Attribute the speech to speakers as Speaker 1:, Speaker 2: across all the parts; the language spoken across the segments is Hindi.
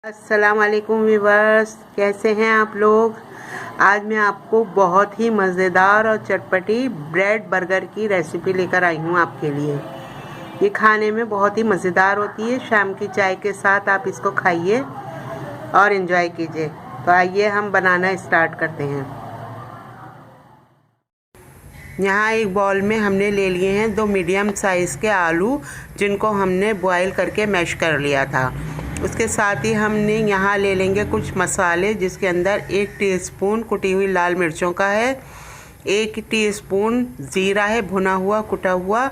Speaker 1: अस्सलाम वालेकुम व्यूवर्स, कैसे हैं आप लोग। आज मैं आपको बहुत ही मज़ेदार और चटपटी ब्रेड बर्गर की रेसिपी लेकर आई हूँ आपके लिए। ये खाने में बहुत ही मज़ेदार होती है। शाम की चाय के साथ आप इसको खाइए और एंजॉय कीजिए। तो आइए हम बनाना स्टार्ट करते हैं। यहाँ एक बाउल में हमने ले लिए हैं 2 मीडियम साइज़ के आलू, जिनको हमने बॉईल करके मैश कर लिया था। उसके साथ ही हमने यहाँ ले लेंगे कुछ मसाले, जिसके अंदर 1 टीस्पून कुटी हुई लाल मिर्चों का है, 1 टीस्पून ज़ीरा है भुना हुआ कुटा हुआ,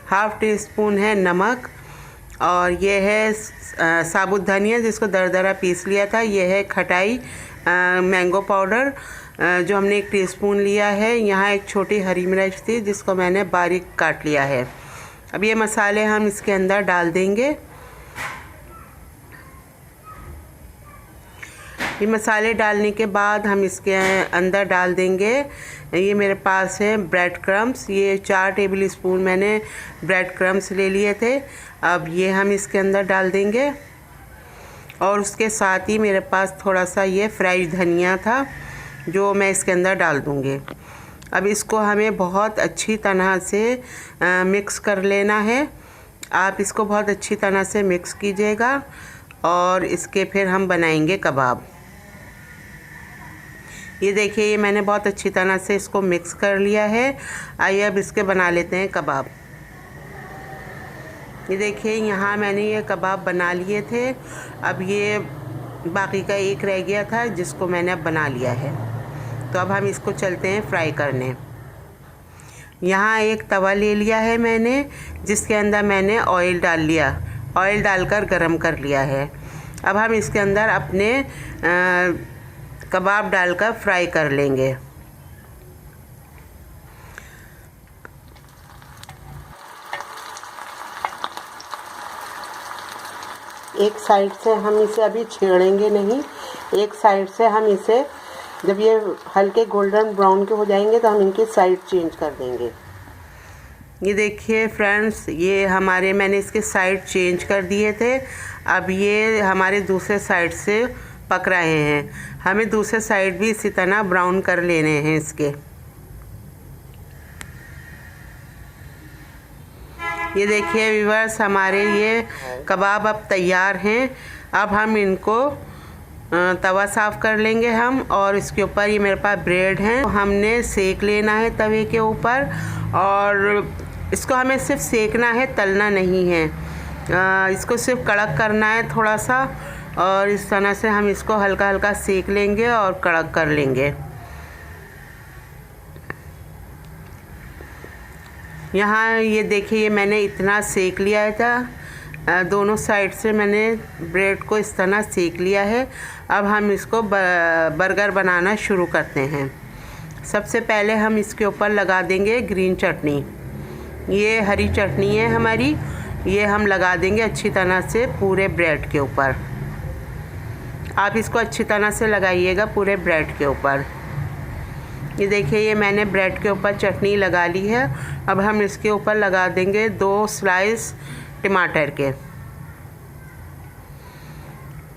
Speaker 1: हाफ़ टीस्पून है नमक, और ये है साबुत धनिया जिसको दरदरा पीस लिया था। ये है खटाई मैंगो पाउडर जो हमने 1 टीस्पून लिया है। यहाँ एक छोटी हरी मिर्च थी जिसको मैंने बारीक काट लिया है। अब ये मसाले हम इसके अंदर डाल देंगे। ये मसाले डालने के बाद हम इसके अंदर डाल देंगे, ये मेरे पास है ब्रेड क्रम्स। ये 4 टेबल स्पून मैंने ब्रेड क्रम्स ले लिए थे। अब ये हम इसके अंदर डाल देंगे, और उसके साथ ही मेरे पास थोड़ा सा ये फ्राइड धनिया था जो मैं इसके अंदर डाल दूँगी। अब इसको हमें बहुत अच्छी तरह से मिक्स कर लेना है। आप इसको बहुत अच्छी तरह से मिक्स कीजिएगा, और इसके फिर हम बनाएंगे कबाब। ये देखिए, ये मैंने बहुत अच्छी तरह से इसको मिक्स कर लिया है। आइए अब इसके बना लेते हैं कबाब। ये देखिए, यहाँ मैंने ये कबाब बना लिए थे। अब ये बाकी का एक रह गया था जिसको मैंने अब बना लिया है। तो अब हम इसको चलते हैं फ्राई करने। यहाँ एक तवा ले लिया है मैंने, जिसके अंदर मैंने ऑयल डाल लिया, ऑयल डालकर गरम कर लिया है। अब हम इसके अंदर अपने कबाब डालकर फ्राई कर लेंगे। एक साइड से हम इसे अभी छेड़ेंगे नहीं, एक साइड से हम इसे, जब ये हल्के गोल्डन ब्राउन के हो जाएंगे तो हम इनकी साइड चेंज कर देंगे। ये देखिए फ्रेंड्स, ये हमारे, मैंने इसके साइड चेंज कर दिए थे। अब ये हमारे दूसरे साइड से पक रहे हैं। हमें दूसरे साइड भी इसी तरह ब्राउन कर लेने हैं इसके। ये देखिए व्यूअर्स, हमारे ये कबाब अब तैयार हैं। अब हम इनको तवा साफ़ कर लेंगे हम, और इसके ऊपर ये मेरे पास ब्रेड हैं, हमने सेक लेना है तवे के ऊपर। और इसको हमें सिर्फ सेकना है, तलना नहीं है। इसको सिर्फ कड़क करना है थोड़ा सा, और इस तरह से हम इसको हल्का हल्का सेक लेंगे और कड़क कर लेंगे। यहाँ ये देखिए, ये मैंने इतना सेक लिया था, दोनों साइड से मैंने ब्रेड को इस तरह सेक लिया है। अब हम इसको बर्गर बनाना शुरू करते हैं। सबसे पहले हम इसके ऊपर लगा देंगे ग्रीन चटनी। ये हरी चटनी है हमारी, ये हम लगा देंगे अच्छी तरह से पूरे ब्रेड के ऊपर। आप इसको अच्छी तरह से लगाइएगा पूरे ब्रेड के ऊपर। ये देखिए, ये मैंने ब्रेड के ऊपर चटनी लगा ली है। अब हम इसके ऊपर लगा देंगे 2 स्लाइस टमाटर के।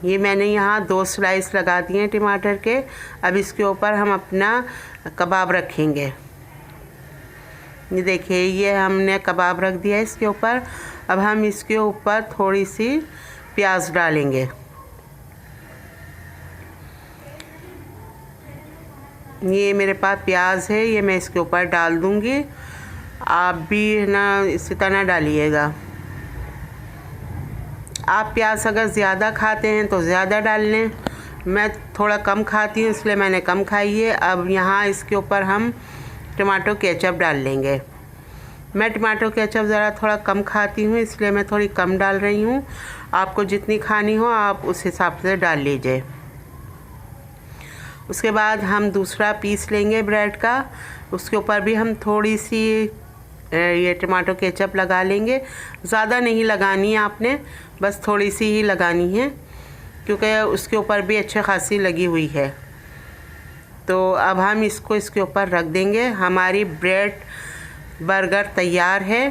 Speaker 1: ये मैंने यहाँ 2 स्लाइस लगा दिए हैं टमाटर के। अब इसके ऊपर हम अपना कबाब रखेंगे। ये देखिए, ये हमने कबाब रख दिया है इसके ऊपर। अब हम इसके ऊपर थोड़ी सी प्याज डालेंगे। ये मेरे पास प्याज है, ये मैं इसके ऊपर डाल दूँगी। आप भी ना इसी तरह डालिएगा। आप प्याज अगर ज़्यादा खाते हैं तो ज़्यादा डाल लें। मैं थोड़ा कम खाती हूँ इसलिए मैंने कम खाई है। अब यहाँ इसके ऊपर हम टमाटो केचप डाल लेंगे। मैं टमाटो केचप ज़रा थोड़ा कम खाती हूँ इसलिए मैं थोड़ी कम डाल रही हूँ। आपको जितनी खानी हो आप उस हिसाब से डाल लीजिए। उसके बाद हम दूसरा पीस लेंगे ब्रेड का, उसके ऊपर भी हम थोड़ी सी ये टमाटो केचप लगा लेंगे। ज़्यादा नहीं लगानी है आपने, बस थोड़ी सी ही लगानी है, क्योंकि उसके ऊपर भी अच्छी खासी लगी हुई है। तो अब हम इसको इसके ऊपर रख देंगे। हमारी ब्रेड बर्गर तैयार है।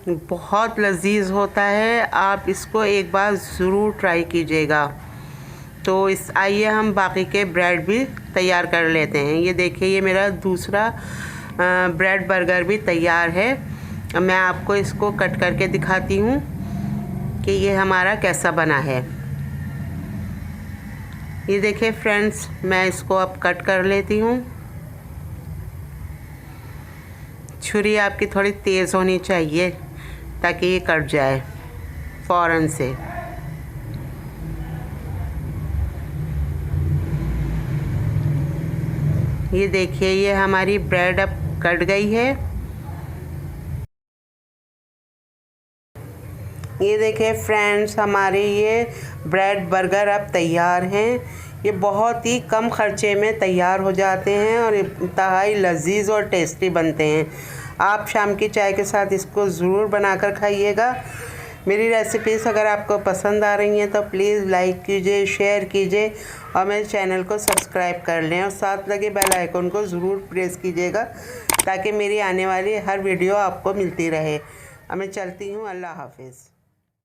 Speaker 1: बहुत लजीज होता है, आप इसको एक बार ज़रूर ट्राई कीजिएगा। तो आइए हम बाकी के ब्रेड भी तैयार कर लेते हैं। ये देखिए, ये मेरा दूसरा ब्रेड बर्गर भी तैयार है। अब मैं आपको इसको कट करके दिखाती हूँ कि ये हमारा कैसा बना है। ये देखिए फ्रेंड्स, मैं इसको अब कट कर लेती हूँ। छुरी आपकी थोड़ी तेज़ होनी चाहिए ताकि ये कट जाए फ़ौरन से। ये देखिए, ये हमारी ब्रेड अब कट गई है। ये देखिए फ्रेंड्स, हमारे ये ब्रेड बर्गर अब तैयार हैं। ये बहुत ही कम खर्चे में तैयार हो जाते हैं और इंतहाई लजीज और टेस्टी बनते हैं। आप शाम की चाय के साथ इसको ज़रूर बनाकर खाइएगा। मेरी रेसिपीज़ अगर आपको पसंद आ रही हैं तो प्लीज़ लाइक कीजिए, शेयर कीजिए और मेरे चैनल को सब्सक्राइब कर लें और साथ लगे बेल आइकन को ज़रूर प्रेस कीजिएगा ताकि मेरी आने वाली हर वीडियो आपको मिलती रहे। अब मैं चलती हूँ। अल्लाह हाफिज़।